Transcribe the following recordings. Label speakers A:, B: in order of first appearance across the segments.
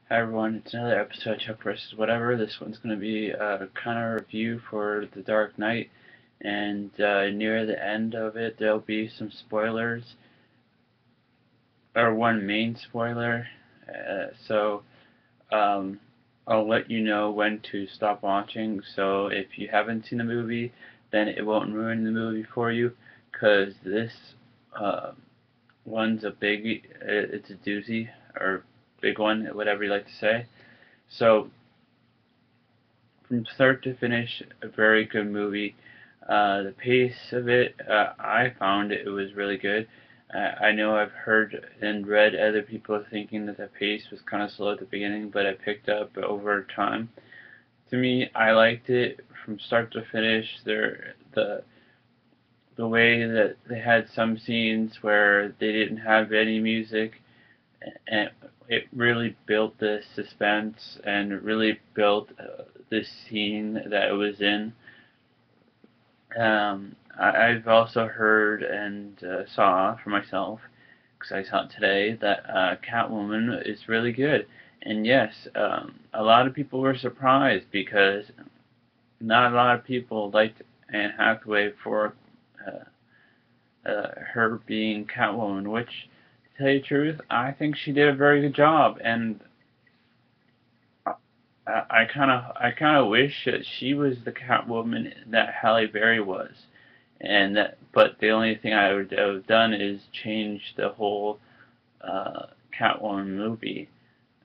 A: Hi everyone, it's another episode of Chuck vs. Whatever. This one's going to be a kind of review for The Dark Knight, and near the end of it there'll be some spoilers, or one main spoiler, so um, I'll let you know when to stop watching, so if you haven't seen the movie, then it won't ruin the movie for you, because this uh, one's it's a doozy, or big one, whatever you like to say. So from start to finish, a very good movie. The pace of it, I found it was really good. I know I've heard and read other people thinking that the pace was kind of slow at the beginning, but it picked up over time. To me, I liked it from start to finish. The way that they had some scenes where they didn't have any music, and it really built the suspense and really built this scene that it was in. I've also heard and saw for myself, because I saw it today, that Catwoman is really good. And yes, a lot of people were surprised because not a lot of people liked Anne Hathaway for her being Catwoman, which, to tell you the truth, I think she did a very good job. And I kind of wish that she was the Catwoman that Halle Berry was, but the only thing I would have done is change the whole Catwoman movie,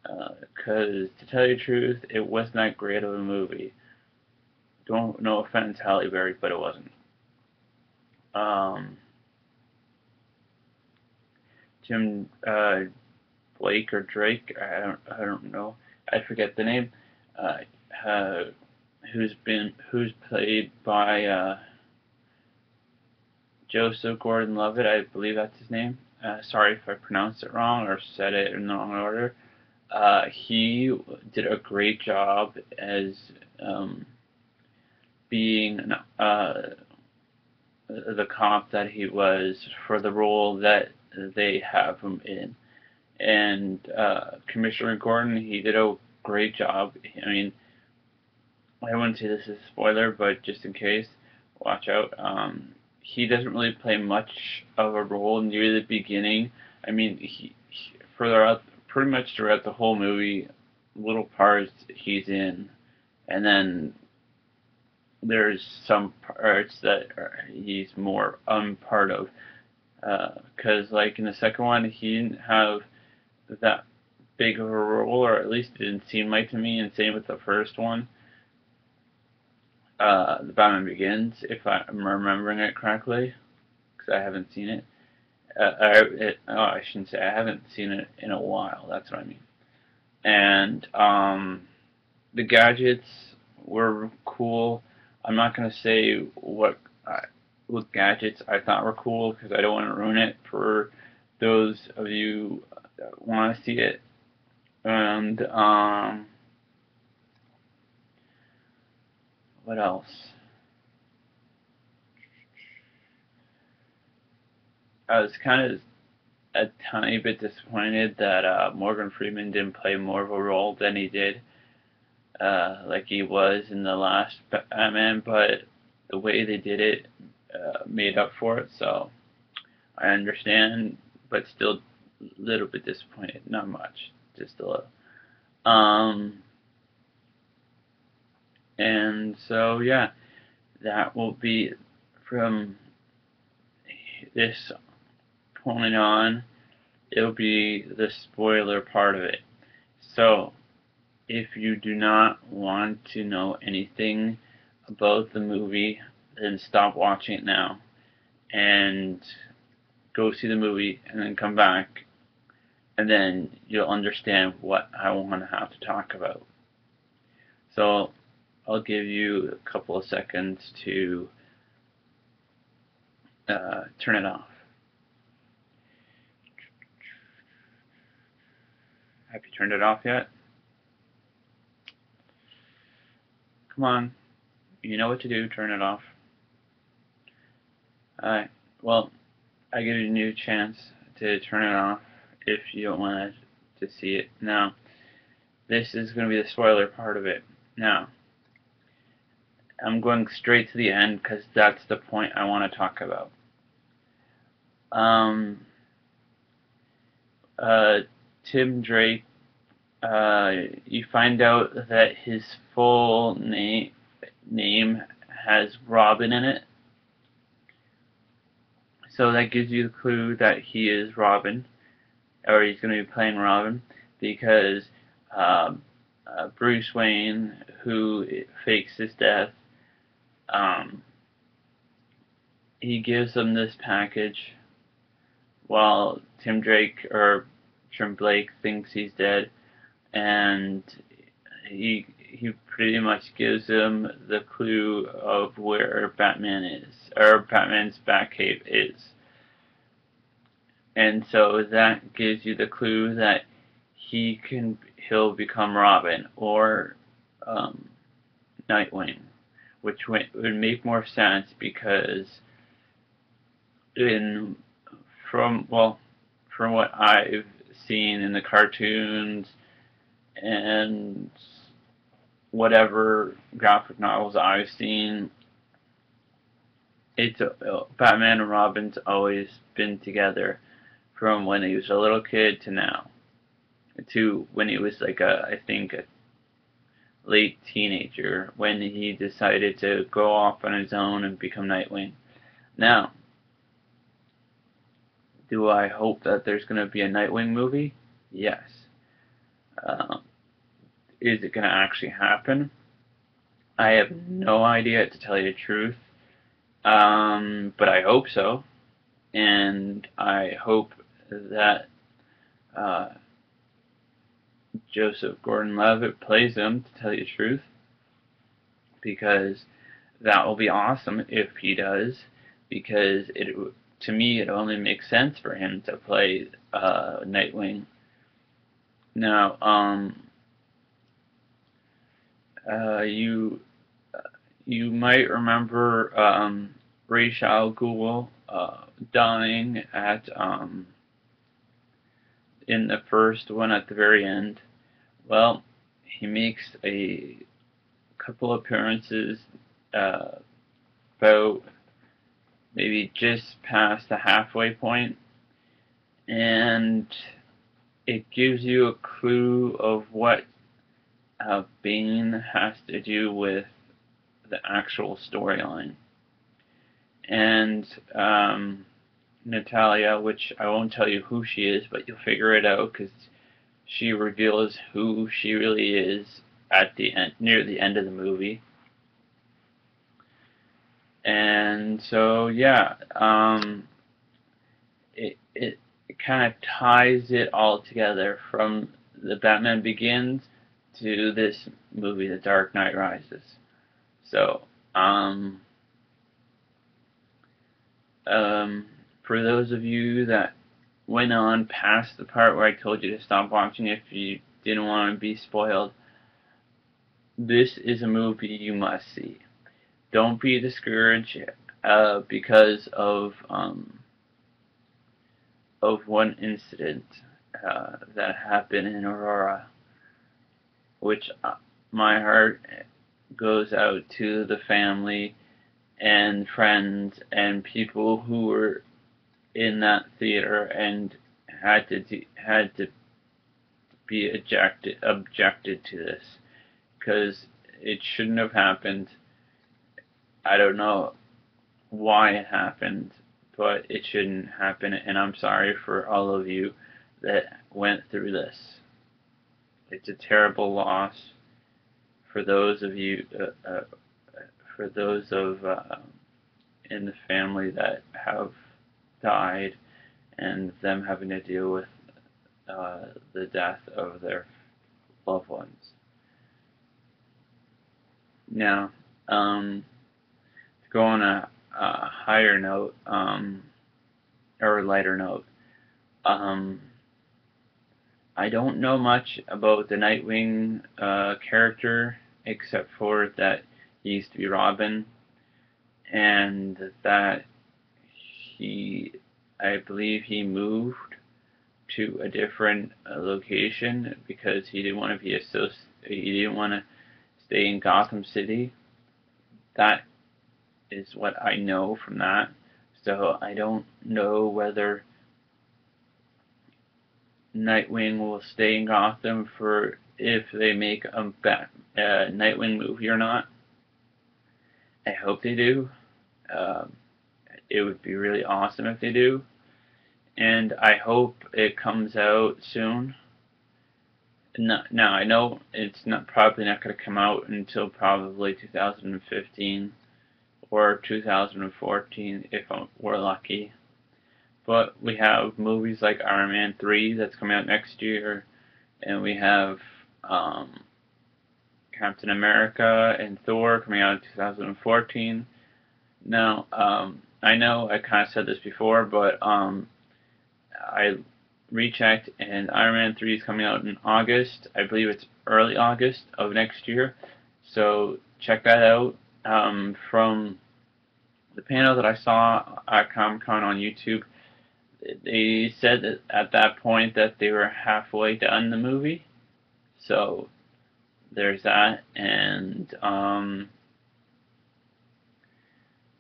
A: because to tell you the truth, it wasn't that great of a movie. Don't No offense, Halle Berry, but it wasn't. Um, Jim Blake or Drake, I don't know, I forget the name. Uh, uh, who's played by Joseph Gordon-Levitt, I believe that's his name. Sorry if I pronounced it wrong or said it in the wrong order. He did a great job as um, being the cop that he was for the role that they have him in. And Commissioner Gordon, he did a great job. I mean, I wouldn't say this is a spoiler, but just in case, watch out. He doesn't really play much of a role near the beginning. I mean, pretty much throughout the whole movie, little parts he's in, and then there's some parts that he's more unpart of. Because like in the second one, he didn't have that big of a role, or at least it didn't seem like to me. And same with the first one, The Batman Begins, if I'm remembering it correctly, because I haven't seen it. I shouldn't say I haven't seen it in a while. That's what I mean. And the gadgets were cool. I'm not gonna say what gadgets I thought were cool because I don't want to ruin it for those of you that want to see it. And what else? I was kind of a tiny bit disappointed that Morgan Freeman didn't play more of a role than he did, like he was in the last Batman, but the way they did it made up for it, so I understand, but still a little bit disappointed. Not much, just a little. Um, and so, yeah, that will be from this point on, it'll be the spoiler part of it. So, if you do not want to know anything about the movie, then stop watching it now and go see the movie and then come back, and then you'll understand what I want to have to talk about. So I'll give you a couple of seconds to turn it off. Have you turned it off yet? Come on, you know what to do, turn it off. Alright, well, I give you a new chance to turn it off if you don't want to see it now. this is going to be the spoiler part of it. Now, I'm going straight to the end because that's the point I want to talk about. Tim Drake, you find out that his full name has Robin in it. So that gives you the clue that he is Robin, or he's going to be playing Robin, because Bruce Wayne, who fakes his death, he gives him this package while Tim Drake or Tim Blake thinks he's dead, and he pretty much gives him the clue of where Batman is, or Batman's Batcave is. And so that gives you the clue that he'll become Robin or Nightwing, which would make more sense because from what I've seen in the cartoons and whatever graphic novels I've seen, it's Batman and Robin's always been together from when he was a little kid to now, to when he was like I think a late teenager, when he decided to go off on his own and become Nightwing. Now, do I hope that there's going to be a Nightwing movie? Yes. Is it going to actually happen? I have no idea, to tell you the truth. But I hope so. And I hope that Joseph Gordon-Levitt plays him, to tell you the truth, because that will be awesome if he does, because to me it only makes sense for him to play Nightwing. Now, you might remember Ra's al Ghul dying at in the first one at the very end. Well, he makes a couple appearances about maybe just past the halfway point, and it gives you a clue of what Bane has to do with the actual storyline. And Natalia, which I won't tell you who she is, but you'll figure it out because she reveals who she really is at the end, near the end of the movie. And so yeah, it kind of ties it all together from the Batman Begins to this movie, The Dark Knight Rises. So for those of you that went on past the part where I told you to stop watching if you didn't want to be spoiled, this is a movie you must see. Don't be discouraged because of one incident that happened in Aurora, which my heart goes out to the family and friends and people who were in that theater and had to be objected to this, because it shouldn't have happened. I don't know why it happened, but it shouldn't happen, and I'm sorry for all of you that went through this. It's a terrible loss for those of you, for those of in the family that have died, and them having to deal with the death of their loved ones. Now, to go on a higher note, or a lighter note, I don't know much about the Nightwing character, except for that he used to be Robin, and that I believe he moved to a different location because he didn't want to be he didn't want to stay in Gotham City. That is what I know from that. So I don't know whether Nightwing will stay in Gotham for if they make a Nightwing movie or not. I hope they do. Um, it would be really awesome if they do. And I hope it comes out soon. Now I know it's probably not going to come out until probably 2015 or 2014 if we're lucky. But we have movies like Iron Man 3 that's coming out next year, and we have Captain America and Thor coming out in 2014. Now, I know I kind of said this before, but I rechecked, and Iron Man 3 is coming out in August. I believe it's early August of next year. So check that out. From the panel that I saw at Comic-Con on YouTube, they said that at that point that they were halfway done the movie. So there's that. And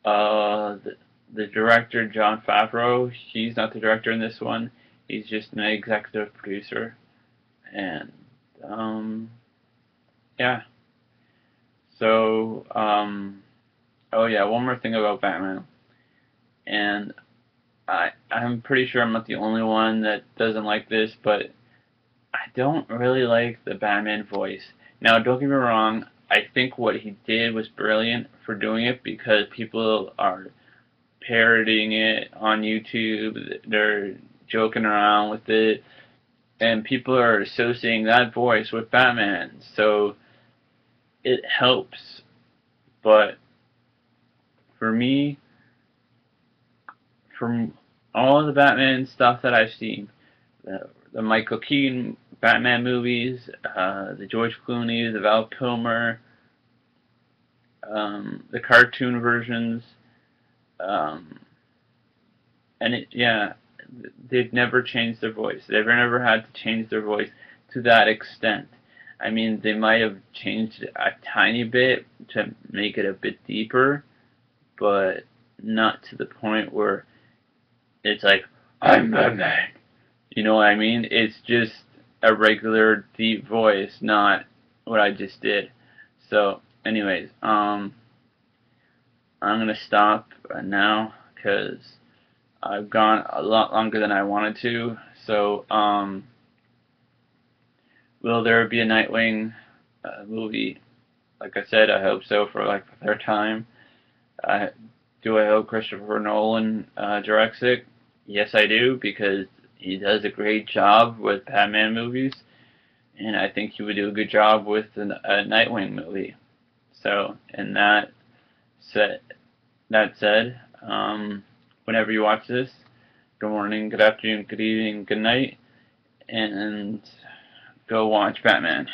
A: the director, Jon Favreau, he's not the director in this one. He's just an executive producer. And yeah. So oh yeah, one more thing about Batman. And I'm pretty sure I'm not the only one that doesn't like this, but I don't really like the Batman voice. Now, don't get me wrong, I think what he did was brilliant for doing it because people are parodying it on YouTube, they're joking around with it, and people are associating that voice with Batman, so it helps. But for me, from all of the Batman stuff that I've seen, the Michael Keaton Batman movies, the George Clooney, the Val Kilmer, the cartoon versions, and they've never changed their voice. They've never had to change their voice to that extent. I mean, they might have changed it a tiny bit to make it a bit deeper, but not to the point where it's like, I'm Batman. You know what I mean? It's just a regular deep voice, not what I just did. So, anyways, I'm gonna stop now because I've gone a lot longer than I wanted to. So, will there be a Nightwing movie? Like I said, I hope so for like the third time. Do I hope Christopher Nolan directs it? Yes, I do, because he does a great job with Batman movies, and I think he would do a good job with a Nightwing movie. So, and that said, whenever you watch this, good morning, good afternoon, good evening, good night, and go watch Batman.